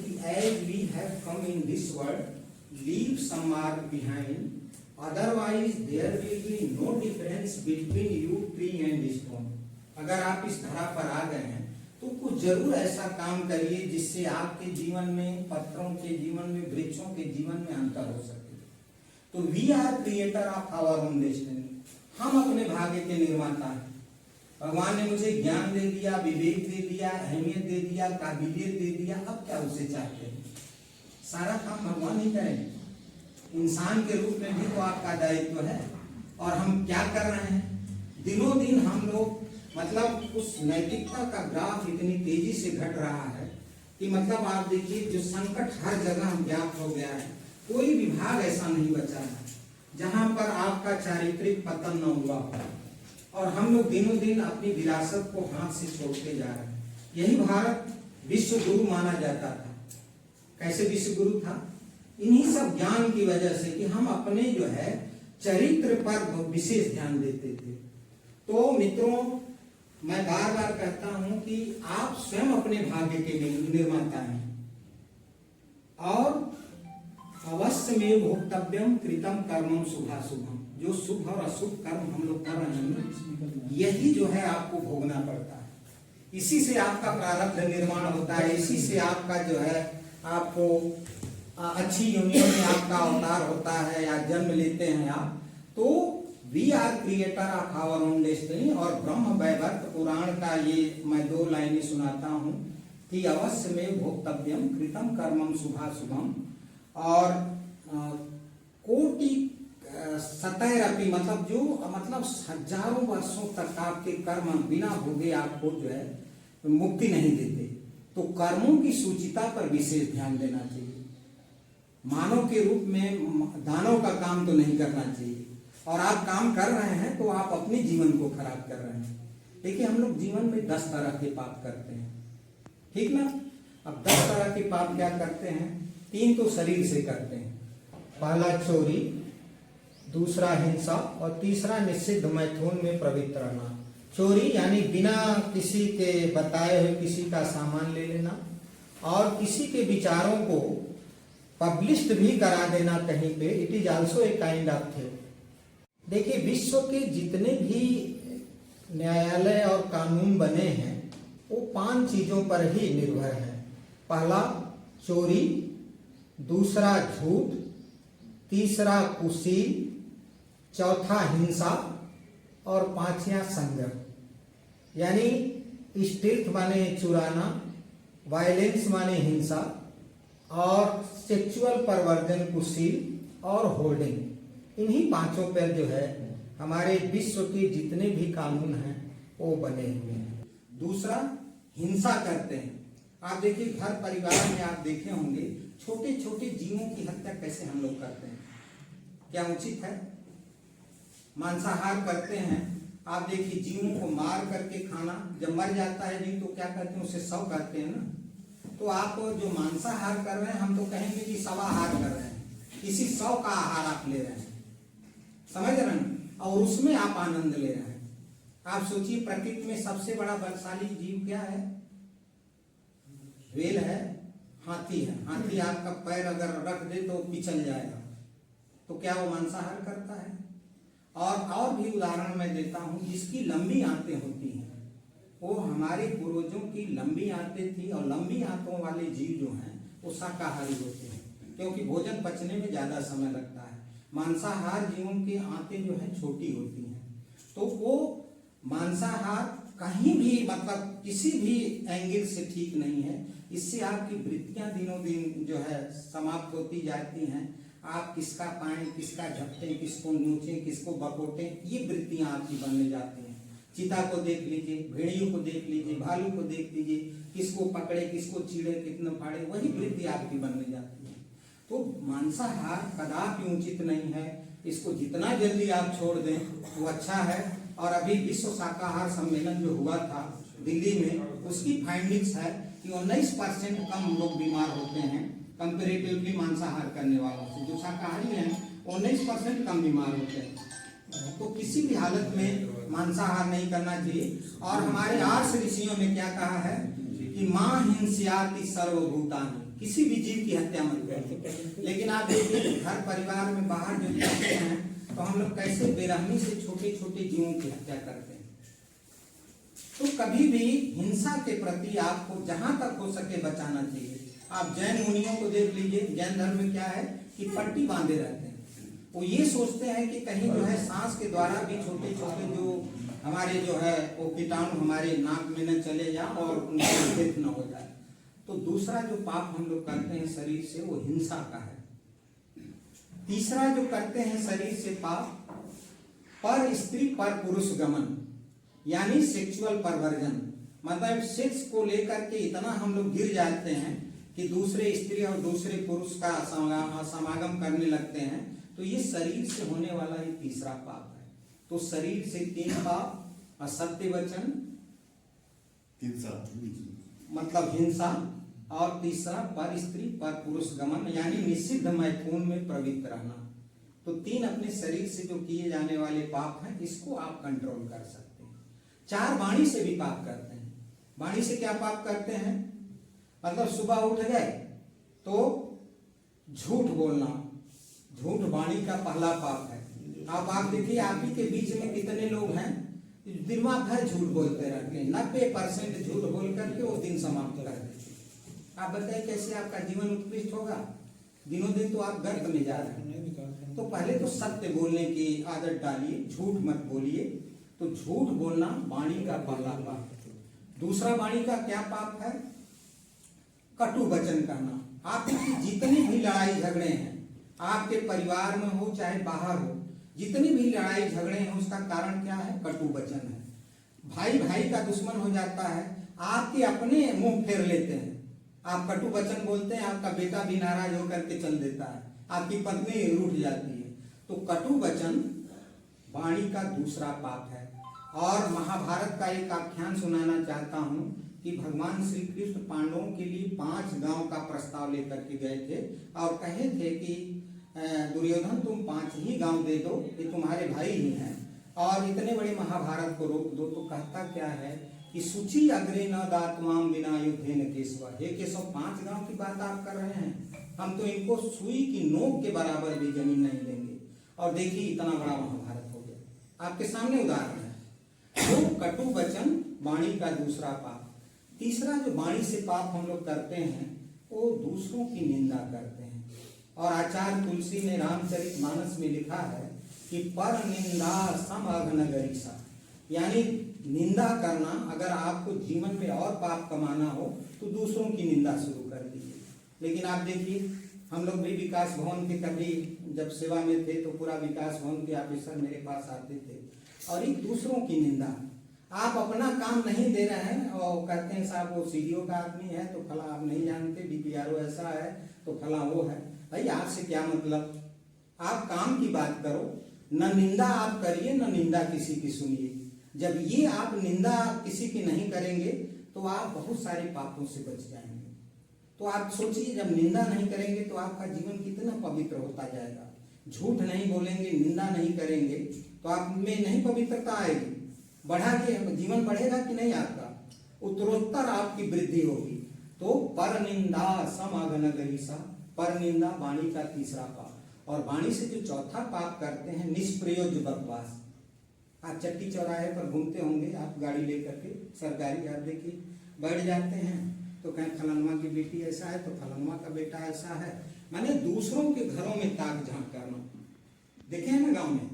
कि as we have come in this world leave some mark behind, otherwise there will be no difference between you tree and stone. अगर आप इस धरा पर आ गए हैं तो कुछ जरूर ऐसा काम करिए जिससे आपके जीवन में, पत्थरों के जीवन में, वृक्षों के जीवन में अंतर हो सके। तो we are creator of our own destiny, हम अपने भाग्य के निर्माता हैं। भगवान ने मुझे ज्ञान दे दिया, विवेक दे दिया, अहमियत दे दिया, काबिलियत दे दिया, अब क्या उसे चाहते हैं? सारा काम भगवान ही करेंगे। इंसान के रूप में भी तो आपका दायित्व है। और हम क्या कर रहे हैं? दिनों दिन हम लोग मतलब उस नैतिकता का ग्राफ इतनी तेजी से घट रहा है कि मतलब आप देखिए, जो संकट हर जगह व्याप्त हो गया है, कोई विभाग ऐसा नहीं बचा है जहां पर आपका चारित्रिक पतन न हुआ हो। और हम लोग दिनों दिन अपनी विरासत को हाथ से छोड़ते जा रहे हैं। यही भारत विश्व गुरु माना जाता था। कैसे विश्व गुरु था? इन्हीं सब ज्ञान की वजह से कि हम अपने जो है चरित्र पर विशेष ध्यान देते थे। तो मित्रों, मैं बार बार कहता हूं कि आप स्वयं अपने भाग्य के निर्माता हैं। और अवश्य में भोक्तव्यम कृतम कर्मम शुभाशुभम, जो शुभ और अशुभ कर्म हम लोग कर रहे हैं, यही जो है आपको भोगना पड़ता है। इसी से आपका प्रारब्ध निर्माण होता है, इसी से आपका जो है आपको अच्छी यूनियन में आपका अवतार होता है या जन्म लेते हैं आप। तो we are creator of our own destiny. और ब्रह्म वैवर्त पुराण का ये मैं 2 लाइनें सुनाता हूँ कि अवश्य में भोक्तव्यम कृतम कर्मम शुभाशुभम, और कोटि सतैरपि, मतलब जो मतलब हजारों वर्षों तक आपके कर्म बिना भोगे आपको जो है मुक्ति नहीं देते। तो कर्मों की सूचिता पर विशेष ध्यान देना चाहिए। मानव के रूप में दानव का काम तो नहीं करना चाहिए। और आप काम कर रहे हैं तो आप अपने जीवन को खराब कर रहे हैं। देखिए, हम लोग जीवन में 10 तरह के पाप करते हैं, ठीक ना? अब 10 तरह के पाप क्या करते हैं? 3 तो शरीर से करते हैं। पहला चोरी, दूसरा हिंसा, और तीसरा निषिद्ध मैथुन में प्रवृत्त रहना। चोरी यानी बिना किसी के बताए हुए किसी का सामान ले लेना, और किसी के विचारों को पब्लिश्ड भी करा देना कहीं पे। It is also a kind of theft. देखिए, विश्व के जितने भी न्यायालय और कानून बने हैं वो 5 चीजों पर ही निर्भर है। पहला चोरी, दूसरा झूठ, तीसरा कुशील, चौथा हिंसा, और 5वां संग्रह। यानी स्टिल्थ माने चुराना, वायलेंस माने हिंसा, और सेक्सुअल परवर्जन कुशील, और होल्डिंग। इन्हीं 5 पर जो है हमारे विश्व के जितने भी कानून हैं वो बने हुए हैं। दूसरा, हिंसा करते हैं। आप देखिए, घर परिवार में आप देखे होंगे छोटे छोटे जीवों की हत्या कैसे हम लोग करते हैं। क्या उचित है? मांसाहार करते हैं। आप देखिए, जीवों को मार करके खाना, जब मर जाता है जीव तो क्या करते हैं? उसे शव करते हैं ना। तो आप जो मांसाहार कर रहे हैं, हम तो कहेंगे कि शवाहार कर रहे हैं। किसी शव का आहार आप ले रहे हैं, समझ रहे हैं, और उसमें आप आनंद ले रहे हैं। आप सोचिए, प्रकृति में सबसे बड़ा बलशाली जीव क्या है? व्हेल है, हाथी है। हाथी आपका पैर अगर रख दे तो पिछल जाएगा। तो क्या वो मांसाहार करता है? और भी उदाहरण मैं देता हूं, जिसकी लंबी आंतें होती हैं, वो हमारे पूर्वजों की लंबी आंतें थी। और लंबी आंतों वाले जीव जो हैं वो शाकाहारी होते हैं, क्योंकि भोजन पचने में ज्यादा समय लगता है। मांसाहार जीवों की आंतें जो है छोटी होती हैं। तो वो मांसाहार कहीं भी मतलब किसी भी एंगल से ठीक नहीं है। इससे आपकी वृत्तियां दिनों दिन जो है समाप्त होती जाती हैं। आप किसका पाएं, किसका झपटें, किसको नोचें, किसको बकोटें, ये वृत्तियां आपकी बनने जाती हैं। चीता को देख लीजिए, भेड़ियों को देख लीजिए, भालू को देख लीजिए, किसको पकड़े, किसको चीड़े, कितने फाड़े, वही वृत्ति आपकी बनने जाती है। तो मांसाहार कदापि उचित नहीं है। इसको जितना जल्दी आप छोड़ दें वो अच्छा है। और अभी विश्व शाकाहार सम्मेलन जो हुआ था दिल्ली में, उसकी फाइंडिंग्स है कि 19% कम लोग बीमार होते हैं कंपेरेटिवली मांसाहार करने वालों से। जो शाकाहारी हैं 19% कम बीमार होते हैं। तो किसी भी हालत में मांसाहार नहीं करना चाहिए। और हमारे आर्ष ऋषियों ने क्या कहा है कि कि मां हिंस्याति सर्वभूतानि, किसी भी जीव की हत्या मत करें। लेकिन आप देखिए घर परिवार में बाहर जो जाते हैं तो हम लोग कैसे बेरहमी से छोटे छोटे जीवों की हत्या करते हैं। तो कभी भी हिंसा के प्रति आपको जहां तक हो सके बचाना चाहिए। आप जैन मुनियों को देख लीजिए, जैन धर्म में क्या है कि पट्टी बांधे रहते हैं। वो ये सोचते हैं कि कहीं जो है सांस के द्वारा भी छोटे छोटे जो हमारे जो है वो कीटाणु हमारे नाक में न चले जाए और उनका डेथ न हो जाए। तो दूसरा जो पाप हम लोग करते हैं शरीर से वो हिंसा का है। तीसरा जो करते हैं शरीर से पाप, पर स्त्री पर पुरुष गमन, यानी सेक्सुअल परवर्जन। मतलब सेक्स को लेकर के इतना हम लोग गिर जाते हैं कि दूसरे स्त्री और दूसरे पुरुष का समागम करने लगते हैं। तो ये शरीर से होने वाला ही तीसरा पाप है। तो शरीर से 3 पाप, असत्य वचन, मतलब हिंसा, और तीसरा पर स्त्री पर पुरुष गमन, यानी निषिद्ध मैथुन में प्रवृत्त रहना। तो 3 अपने शरीर से जो किए जाने वाले पाप हैं, इसको आप कंट्रोल कर सकते हैं। 4 वाणी से भी पाप करते हैं। वाणी से क्या पाप करते हैं? मतलब सुबह उठ गए तो झूठ बोलना, झूठ वाणी का पहला पाप है। आप देखिए आप ही के बीच में कितने लोग हैं दिमाग भर झूठ बोलते रहते हैं, 90% झूठ बोल करके वो दिन समाप्त कर देते। आप बताइए कैसे आपका जीवन उत्कृष्ट होगा? दिनों दिन तो आप गर्त में जा रहे हैं। तो पहले तो सत्य बोलने की आदत डालिए, झूठ मत बोलिए। तो झूठ बोलना वाणी का पहला पाप। दूसरा वाणी का क्या पाप है? कटु वचन कहना। आपकी जितनी भी लड़ाई झगड़े हैं, आपके परिवार में हो चाहे बाहर हो, जितनी भी लड़ाई झगड़े हैं उसका कारण क्या है? कटु वचन है। भाई भाई का दुश्मन हो जाता है, आपके अपने मुंह फेर लेते हैं, आप कटु वचन बोलते हैं, आपका बेटा भी नाराज होकर के चल देता है, आपकी पत्नी रूठ जाती है। तो कटु वचन वाणी का दूसरा पाप है। और महाभारत का एक आख्यान सुनाना चाहता हूं कि भगवान श्री कृष्ण पांडवों के लिए 5 गांव का प्रस्ताव लेकर के गए थे और कहे थे कि दुर्योधन तुम 5 ही गांव दे दो, ये तुम्हारे भाई ही हैं, और इतने बड़े महाभारत को रोक दो। तो कहता क्या है कि सूची अग्रे न दात्माम बिना युद्धे न केशव। हे केशव, 5 गांव की बात आप कर रहे हैं, हम तो इनको सुई की नोक के बराबर भी जमीन नहीं देंगे। और देखिए इतना बड़ा महाभारत हो गया, आपके सामने उदाहरण है। तो कटु वचन वाणी का दूसरा पाप। तीसरा जो वाणी से पाप हम लोग करते हैं वो दूसरों की निंदा करते हैं। और आचार्य तुलसी ने रामचरितमानस में लिखा है कि पर निंदा सम अघनगरीसा, यानी निंदा करना। अगर आपको जीवन में और पाप कमाना हो तो दूसरों की निंदा शुरू कर दीजिए। लेकिन आप देखिए हम लोग भी विकास भवन के कभी जब सेवा में थे तो पूरा विकास भवन के ऑफिसर मेरे पास आते थे और एक दूसरों की निंदा। आप अपना काम नहीं दे रहे हैं और कहते हैं साहब वो सीडीओ का आदमी है तो फला आप नहीं जानते, डीपीआरओ ऐसा है तो फला वो है। भाई आपसे क्या मतलब? आप काम की बात करो, न निंदा आप करिए न निंदा किसी की सुनिए। जब ये आप निंदा किसी की नहीं करेंगे तो आप बहुत सारे पापों से बच जाएंगे। तो आप सोचिए जब निंदा नहीं करेंगे तो आपका जीवन कितना पवित्र होता जाएगा। झूठ नहीं बोलेंगे, निंदा नहीं करेंगे तो आप में नहीं पवित्रता आएगी, बढ़ा के जीवन बढ़ेगा कि नहीं आपका? उत्तरोत्तर आपकी वृद्धि होगी। तो पर निंदा समागनगरीसा, पर निंदा वाणी का तीसरा पाप। और वाणी से जो चौथा पाप करते हैं निष्प्रयोज्य बकवास। आप चट्टी चौराहे पर घूमते होंगे, आप गाड़ी लेकर के सरकारी, आप देखिए बैठ जाते हैं तो कहीं फलानमा की बेटी ऐसा है तो फलानमा का बेटा ऐसा है, माने दूसरों के घरों में ताक झांक करना। देखे हैं ना गांव में,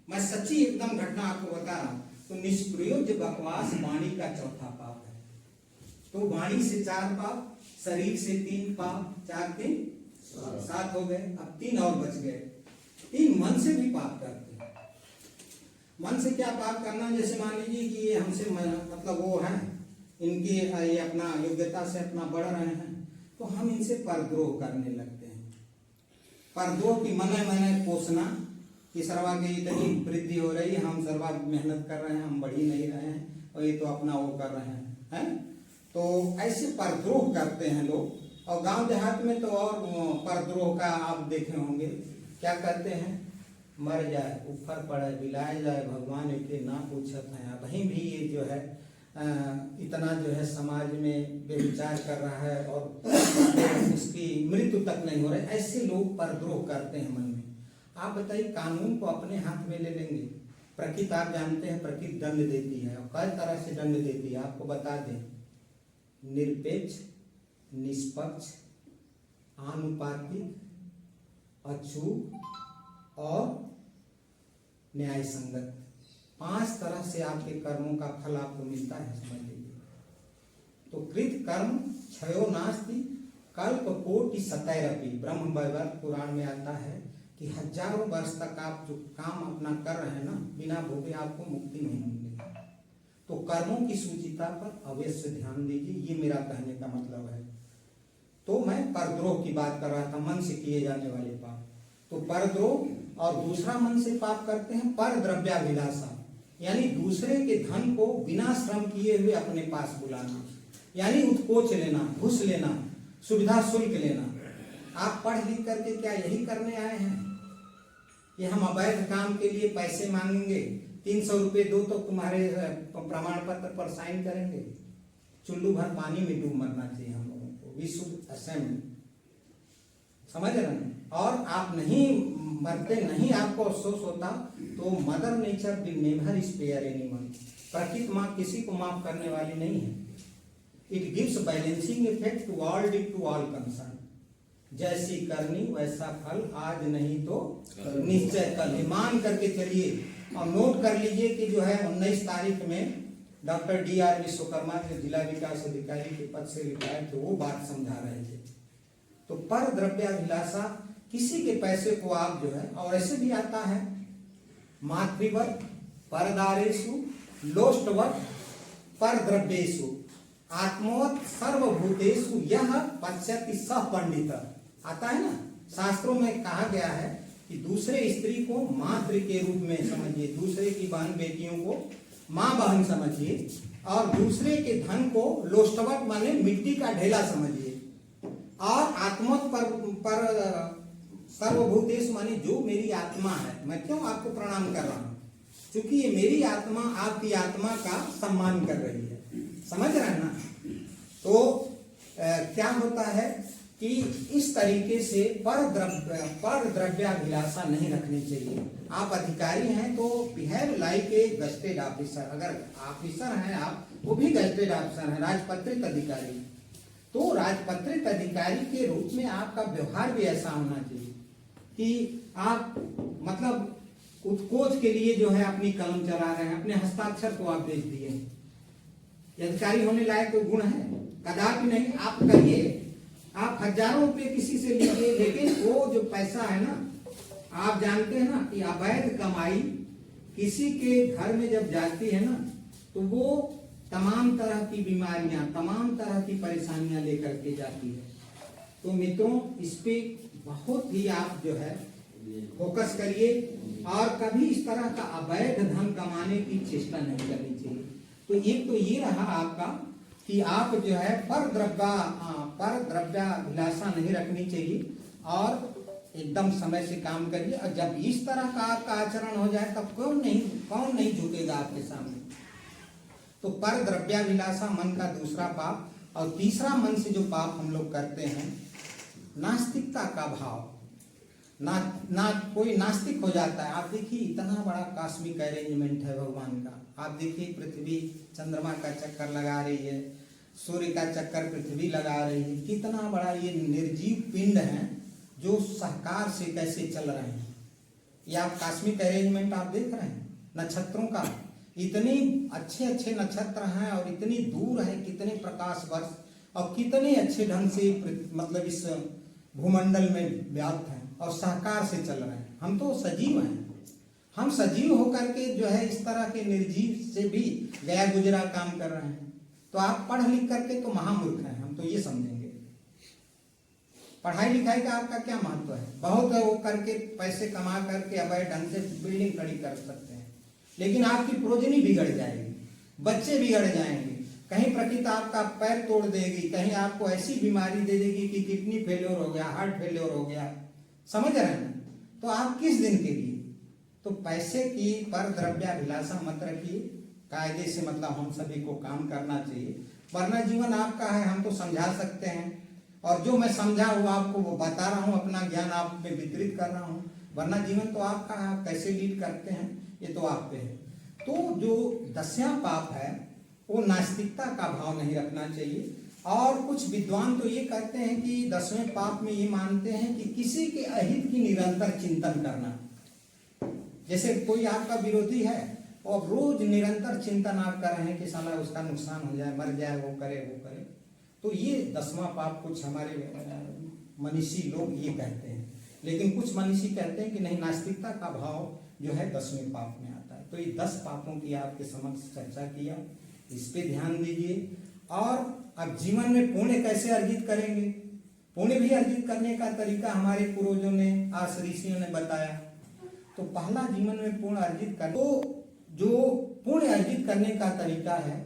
मैं सच्ची एकदम घटना आपको बता रहा हूं। तो निष्प्रयोज्य बकवास वाणी का चौथा पाप है। तो वाणी से 4 पाप, शरीर से 3 पाप, 4 3 7 हो गए। अब 3 और बच गए। 3 मन से भी पाप करते हैं। मन से क्या पाप करना? जैसे मान लीजिए कि ये हमसे मतलब वो है, इनके ये अपना योग्यता से अपना बढ़ रहे हैं तो हम इनसे परद्रोह करने लगते हैं। परद्रोह की मैंने पोषना कि सर्वा की इतनी वृद्धि हो रही है, हम सर्वा मेहनत कर रहे हैं, हम बढ़ ही नहीं रहे हैं और ये तो अपना वो कर रहे हैं। तो ऐसे परद्रोह करते हैं लोग। और गांव देहात में तो और परद्रोह का आप देखे होंगे, क्या करते हैं? मर जाए, ऊपर पड़े, बिलाए जाए, भगवान इतने ना पूछत है। वहीं भी ये जो है इतना जो है समाज में बेविचार कर रहा है और उसकी मृत्यु तक नहीं हो रही, ऐसे लोग परद्रोह करते हैं मन में। आप बताइए, कानून को अपने हाथ में ले लेंगे। प्रकृति आप जानते हैं, प्रकृति दंड देती है और कई तरह से दंड देती है। आपको बता दें, निरपेक्ष, निष्पक्ष, आनुपातिक, अचूक और न्याय संगत, 5 तरह से आपके कर्मों का फल आपको मिलता है, समझ लीजिए। तो कृत कर्म क्षयो नास्ति कल्प कोटि सतैरपि, ब्रह्म वैवर्त पुराण में आता है कि हजारों वर्ष तक आप जो काम अपना कर रहे हैं ना, बिना भोगे आपको मुक्ति नहीं मिलेगी। तो कर्मों की सूचिता पर अवश्य ध्यान दीजिए, ये मेरा कहने का मतलब है। तो मैं परद्रोह की बात कर रहा था, मन से किए जाने वाले पाप। तो परद्रोह और दूसरा मन से पाप करते हैं पर द्रव्याभिलाषा, यानी दूसरे के धन को बिना श्रम किए हुए अपने पास बुलाना, यानी उत्कोच लेना, घूस लेना, सुविधा शुल्क लेना। आप पढ़ लिख करके क्या यही करने आए हैं कि हम अवैध काम के लिए पैसे मांगेंगे, 300 रुपये दो तो तुम्हारे प्रमाण पत्र पर साइन करेंगे? चुल्लू भर पानी में डूब मरना चाहिए हम लोगों को। वी शुड असेंड, समझ रहे हैं? और आप नहीं मरते, नहीं आपको अफसोस होता, तो mother nature will never spare anyone, प्रकृति माँ किसी को माफ करने वाली नहीं है। It gives balancing effect to all concern, जैसी करनी वैसा फल, आज नहीं तो निश्चय कल। मान करके चलिए और नोट कर लीजिए कि जो है 19 तारीख में डॉक्टर DR विश्वकर्मा जो जिला विकास अधिकारी के पद से रिटायर्ड थे, वो बात समझा रहे थे। तो पर द्रव्याभिलाषा, किसी के पैसे को आप जो है, और ऐसे भी आता है मातृवत परदारेषु लोष्टवत पर द्रव्येषु आत्मवत सर्वभूतेषु यह पश्यति सह पंडित, आता है ना। शास्त्रों में कहा गया है कि दूसरे स्त्री को मातृ के रूप में समझिए, दूसरे की बहन बेटियों को माँ बहन समझिए, और दूसरे के धन को लोष्टवत माने मिट्टी का ढेला समझिए, और आत्मवत पर सर्वभूतेश माने जो मेरी आत्मा है, मैं क्यों आपको प्रणाम कर रहा हूँ, क्योंकि ये मेरी आत्मा आपकी आत्मा का सम्मान कर रही है, समझ रहे हैं ना। तो क्या होता है कि इस तरीके से पर द्रव्याभिलाषा नहीं रखनी चाहिए। आप अधिकारी हैं तो behave like a gazetted officer, अगर ऑफिसर हैं आप, वो भी गस्टेड ऑफिसर हैं, राजपत्रित अधिकारी, तो राजपत्रित अधिकारी के रूप में आपका व्यवहार भी ऐसा होना चाहिए कि आप मतलब उत्कोच के लिए जो है अपनी कलम चला रहे हैं, अपने हस्ताक्षर को आप बेच दिए। अधिकारी होने लायक कोई गुण है? कदापि नहीं। आप कहिए, आप हजारों रुपए किसी से लीजिए, लेकिन वो जो पैसा है ना, आप जानते हैं ना कि अवैध कमाई किसी के घर में जब जाती है ना, तो वो तमाम तरह की बीमारियां, तमाम तरह की परेशानियां लेकर के जाती है। तो मित्रों, इस पे बहुत ही आप जो है फोकस करिए और कभी इस तरह का अवैध धन कमाने की चेष्टा नहीं करनी चाहिए। तो ये रहा आपका कि आप जो है पर द्रव्याभिलाषा नहीं रखनी चाहिए और एकदम समय से काम करिए। और जब इस तरह का आपका आचरण हो जाए तब कौन नहीं झुकेगा आपके सामने। तो पर द्रव्याभिलाषा मन का दूसरा पाप। और तीसरा मन से जो पाप हम लोग करते हैं, नास्तिकता का भाव। ना कोई नास्तिक हो जाता है। आप देखिए, इतना बड़ा कॉस्मिक अरेंजमेंट है भगवान का। आप देखिए, पृथ्वी चंद्रमा का चक्कर लगा रही है, सूर्य का चक्कर पृथ्वी लगा रही है। कितना बड़ा ये निर्जीव पिंड है जो सहकार से कैसे चल रहे हैं। ये आप कॉस्मिक अरेंजमेंट आप देख रहे हैं नक्षत्रों का। इतने अच्छे अच्छे नक्षत्र हैं और इतनी दूर है, कितने प्रकाश वर्ष, और कितने अच्छे ढंग से मतलब इस भूमंडल में व्याप्त हैं और सहकार से चल रहे हैं। हम तो सजीव हैं। हम सजीव होकर के जो है इस तरह के निर्जीव से भी गया गुजरा काम कर रहे हैं। तो आप पढ़ लिख करके तो महामूर्ख हैं, हम तो ये समझेंगे। पढ़ाई लिखाई का आपका क्या महत्व है? बहुत है वो करके पैसे कमा करके अवैध ढंग से बिल्डिंग खड़ी कर सकते हैं, लेकिन आपकी प्रोजनी बिगड़ जाएगी, बच्चे बिगड़ जाएंगे, कहीं प्रकृति आपका पैर तोड़ देगी, कहीं आपको ऐसी बीमारी दे देगी कि किडनी फेलियर हो गया, हार्ट फेलियर हो गया। समझ रहे हैं? तो आप किस दिन के लिए? तो पैसे की पर द्रव्याभिलाषा मत रखिए। कायदे से मतलब हम सभी को काम करना चाहिए, वरना जीवन आपका है, हम तो समझा सकते हैं और जो मैं समझा वो आपको वो बता रहा हूँ, अपना ज्ञान आप पे वितरित कर रहा हूँ, वरना जीवन तो आपका है, आप कैसे लीड करते हैं ये तो आप पे है। तो जो 10वां पाप है वो नास्तिकता का भाव नहीं रखना चाहिए। और कुछ विद्वान तो ये कहते हैं कि 10वें पाप में ये मानते हैं कि किसी के अहित की निरंतर चिंतन करना। जैसे कोई आपका विरोधी है और रोज निरंतर चिंतन आप कर रहे हैं कि साला उसका नुकसान हो जाए, मर जाए, वो करे, तो ये 10वां पाप कुछ हमारे मनीषी लोग ये कहते हैं। लेकिन कुछ मनीषी कहते हैं कि नहीं, नास्तिकता का भाव जो है 10वें पाप में आता है। तो ये 10 पापों की आपके समक्ष चर्चा किया, इस पे ध्यान दीजिए। और अब जीवन में पुण्य कैसे अर्जित करेंगे, पुण्य भी अर्जित करने का तरीका हमारे पूर्वजों ने, आस ऋषियों ने बताया। तो पहला जीवन में पुण्य अर्जित कर, तो जो पुण्य अर्जित करने का तरीका है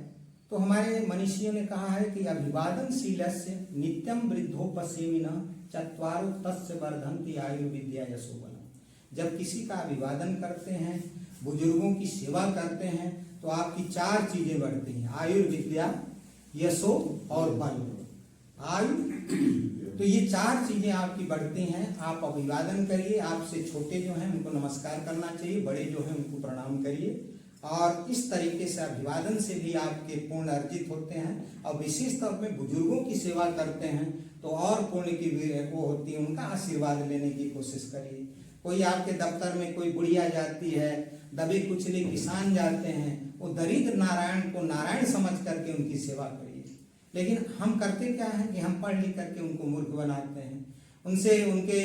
तो हमारे मनीषियों ने कहा है कि अभिवादनशीलस्य नित्यम वृद्धोपसेविनः चत्वारो तस्य वर्धन्ति आयुर्विद्या यशोबलम्। जब किसी का अभिवादन करते हैं, बुजुर्गों की सेवा करते हैं, तो आपकी 4 चीजें बढ़ती हैं, आयुर्विद्या, यशो और बल। आयु, तो ये 4 चीजें आपकी बढ़ती हैं। आप अभिवादन करिए, आपसे छोटे जो हैं उनको नमस्कार करना चाहिए, बड़े जो हैं उनको प्रणाम करिए। और इस तरीके से अभिवादन से भी आपके पुण्य अर्जित होते हैं। और विशेष तौर पे बुजुर्गों की सेवा करते हैं तो और पुण्य की वो होती है, उनका आशीर्वाद लेने की कोशिश करिए। कोई आपके दफ्तर में कोई बुढ़िया जाती है, दबे कुचले किसान जाते हैं, वो दरिद्र नारायण को नारायण समझ करके उनकी सेवा करिए। लेकिन हम करते क्या है कि हम पढ़ लिख करके उनको मूर्ख बनाते हैं, उनसे उनके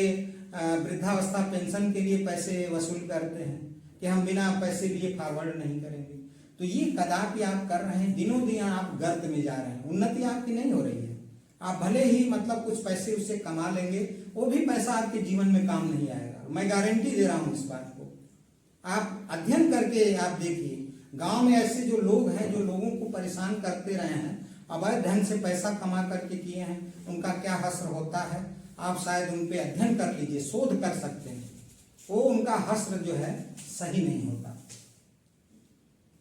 वृद्धावस्था पेंशन के लिए पैसे वसूल करते हैं कि हम बिना पैसे लिए फॉरवर्ड नहीं करेंगे। तो ये कदापि आप कर रहे हैं, दिनों दिन आप गर्त में जा रहे हैं, उन्नति आपकी नहीं हो रही है। आप भले ही मतलब कुछ पैसे उससे कमा लेंगे, वो भी पैसा आपके जीवन में काम नहीं आएगा, मैं गारंटी दे रहा हूँ इस बात को। आप अध्ययन करके आप देखिए, गांव में ऐसे जो लोग हैं जो लोगों को परेशान करते रहे हैं, अवैध ढंग से पैसा कमा करके किए हैं, उनका क्या हश्र होता है, आप शायद उन पे अध्ययन कर लीजिए, शोध कर सकते हैं। वो उनका हश्र जो है सही नहीं होता।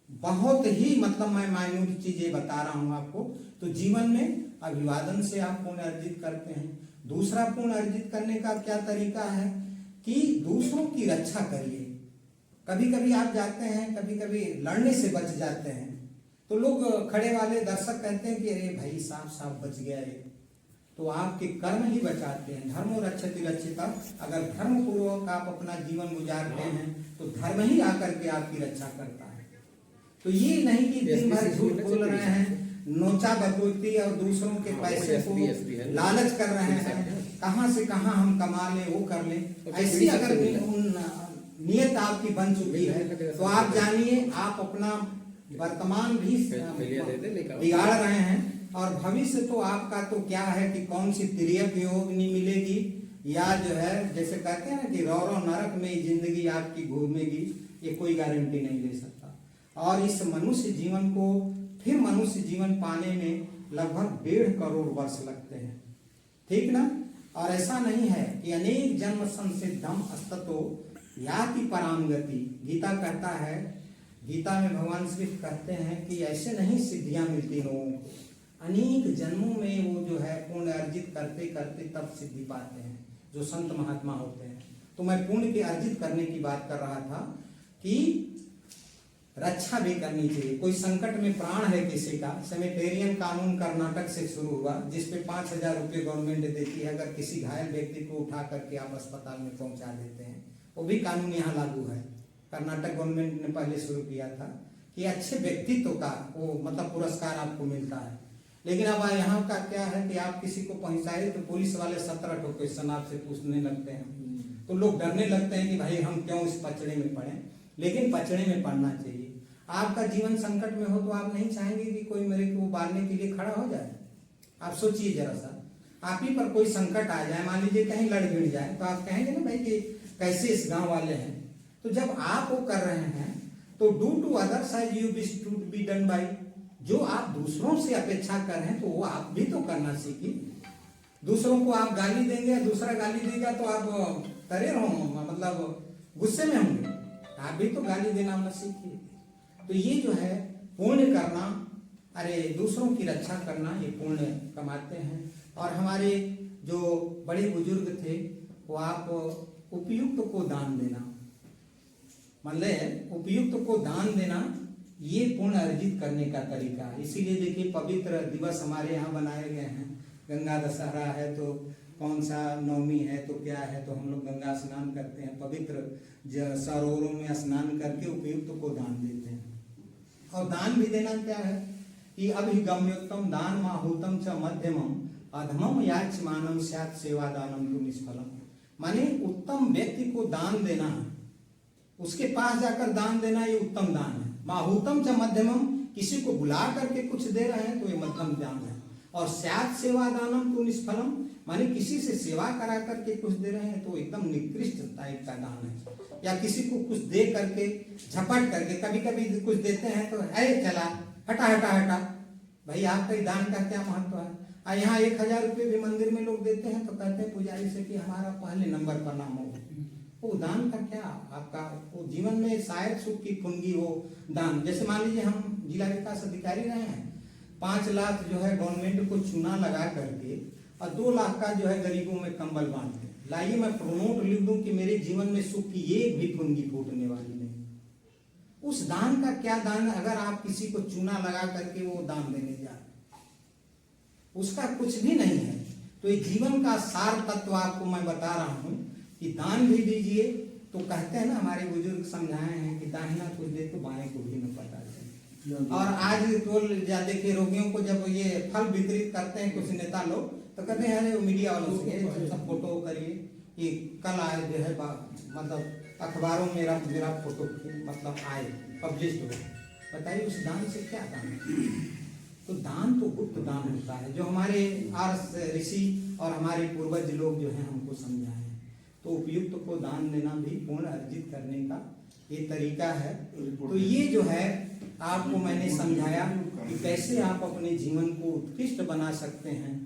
बहुत ही मतलब मैं माइन्यूट चीजें बता रहा हूं आपको। तो जीवन में अभिवादन से आप पुण्य अर्जित करते हैं। दूसरा पुण्य अर्जित करने का क्या तरीका है कि दूसरों की रक्षा करिए। कभी कभी आप जाते हैं, कभी कभी लड़ने से बच जाते हैं, तो लोग खड़े वाले दर्शक कहते हैं कि अरे भाई साफ बच गया ये। तो आपके कर्म ही बचाते हैं। धर्मो रक्षति रक्षिता। अगर धर्म पूर्वक आप अपना जीवन गुजारते हैं तो धर्म ही आकर के आपकी रक्षा करता है। तो ये नहीं कि दिन भर झूठ बोल रहे हैं, नोचा बटोती और दूसरों के पैसे को लालच कर रहे हैं, कहां से कहां हम कमा ले, वो कर ले, ऐसी अगर नियत आपकी बन चुकी है तो आप जानिए आप अपना वर्तमान भी बिगाड़ रहे हैं और भविष्य तो आपका तो क्या है कि कौन सी तिर्यक योगिनी मिलेगी, या जो है जैसे कहते हैं ना कि रौरव नरक में जिंदगी आपकी घूमेगी, ये कोई गारंटी नहीं ले सकता। और इस मनुष्य जीवन को फिर मनुष्य जीवन पाने में लगभग 1.5 करोड़ वर्ष लगते हैं, ठीक ना। और ऐसा नहीं है कि अनेक जन्म संसिद्धम अस्ततो याति पराम गति। गीता कहता है, गीता में भगवान श्री कहते हैं कि ऐसे नहीं सिद्धियां मिलती लोगों को, अनेक जन्मों में वो जो है पुण्य अर्जित करते करते तब सिद्धि पाते हैं जो संत महात्मा होते हैं। तो मैं पुण्य के अर्जित करने की बात कर रहा था कि रक्षा भी करनी चाहिए। कोई संकट में प्राण है किसी का, सेमेटेरियन कानून कर्नाटक से शुरू हुआ जिसपे 5,000 रुपये गवर्नमेंट देती है अगर किसी घायल व्यक्ति को उठा करके आप अस्पताल में पहुंचा देते हैं। वो भी कानून यहाँ लागू है, कर्नाटक गवर्नमेंट ने पहले शुरू किया था कि अच्छे व्यक्तित्व का वो मतलब पुरस्कार आपको मिलता है। लेकिन अब यहाँ का क्या है कि आप किसी को पहुंचाए तो पुलिस वाले 17 ठो क्वेश्चन आपसे पूछने लगते हैं, तो लोग डरने लगते हैं कि भाई हम क्यों इस पचड़े में पड़े। लेकिन पचड़े में पड़ना चाहिए। आपका जीवन संकट में हो तो आप नहीं चाहेंगे कि कोई मेरे को उबारने के लिए खड़ा हो जाए। आप सोचिए जरा सा, आप ही पर कोई संकट आ जाए, मान लीजिए कहीं लड़ भिड़ जाए, तो आप कहेंगे ना भाई कि कैसे इस गांव वाले हैं। तो जब आप वो कर रहे हैं तो do to others as you wish to be done by. जो आप दूसरों से अपेक्षा कर रहे हैं तो वो आप भी तो करना सीखिए। दूसरों को आप गाली देंगे, दूसरा गाली देगा तो आप तरे रहो, मतलब गुस्से में होंगे, आप भी तो गाली देना मत सीखिए। तो ये जो है पुण्य करना, अरे दूसरों की रक्षा करना, ये पुण्य कमाते हैं। और हमारे जो बड़े बुजुर्ग थे वो आप उपयुक्त को दान देना, मतलब उपयुक्त को दान देना, ये पुण्य अर्जित करने का तरीका है। इसीलिए देखिए पवित्र दिवस हमारे यहाँ बनाए गए हैं। गंगा दशहरा है तो कौन सा नवमी है तो क्या है, तो हम लोग गंगा स्नान करते हैं, पवित्र सरोवरों में स्नान करके उपयुक्त को दान देते हैं। और दान भी देना क्या है कि अभिगम्योत्तम दान माहूतम च मध्यमम अधमम याचमानम स्यात् सेवा दानम तु निष्फलम। माने उत्तम व्यक्ति को दान देना, उसके पास जाकर दान देना, ये उत्तम दान है। माहूतम च मध्यमम, किसी को बुला करके कुछ दे रहे हैं तो ये मध्यम दान है। और स्यात् सेवा दानम तु निष्फलम, माने किसी से सेवा करा करके कुछ दे रहे हैं तो एकदम निकृष्ट टाइप का दान है। या किसी को कुछ दे करके झपट करके, कभी कभी कुछ देते हैं तो अरे चला हटा हटा हटा, भाई आपका दान का क्या महत्व है। यहाँ 1000 रुपये भी मंदिर में लोग देते हैं तो कहते हैं पुजारी से कि हमारा पहले नंबर पर नाम हो। वो दान का क्या आपका, वो जीवन में शायद सुख की कुंगी हो दान। जैसे मान लीजिए हम जिला विकास अधिकारी रहे हैं, 5 लाख जो है गवर्नमेंट को चूना लगा करके और 2 लाख का जो है गरीबों में कंबल बांट के लाइए, मैं प्रोमोट लिख दूं कि मेरे जीवन में सुख की एक भी कुंगी फूटने वाली नहीं। उस दान का क्या दान है अगर आप किसी को चूना लगा करके वो दान देने जा रहे, उसका कुछ भी नहीं है। तो ये जीवन का सार तत्व आपको मैं बता रहा हूं कि दान भी दीजिए। तो कहते हैं ना हमारे बुजुर्ग समझाए हैं कि दाहिना कुछ दे तो बाएं को भी न पता चले। और आज तो देखिए रोगियों को जब ये फल वितरित करते हैं कुछ नेता लोग तो कहते हैं अरे मीडिया वालों से सब फोटो करिए, ये कल आए जो है मतलब अखबारों में मेरा फोटो मतलब आए पब्लिश हो। बताइए उस दान से क्या दान है? तो दान तो गुप्त दान होता है जो हमारे आर्ष ऋषि और हमारे पूर्वज लोग जो है हमको समझाए हैं। तो उपयुक्त को दान देना भी पुण्य अर्जित करने का ये तरीका है। तो ये जो है आपको मैंने समझाया कि कैसे आप अपने जीवन को उत्कृष्ट बना सकते हैं।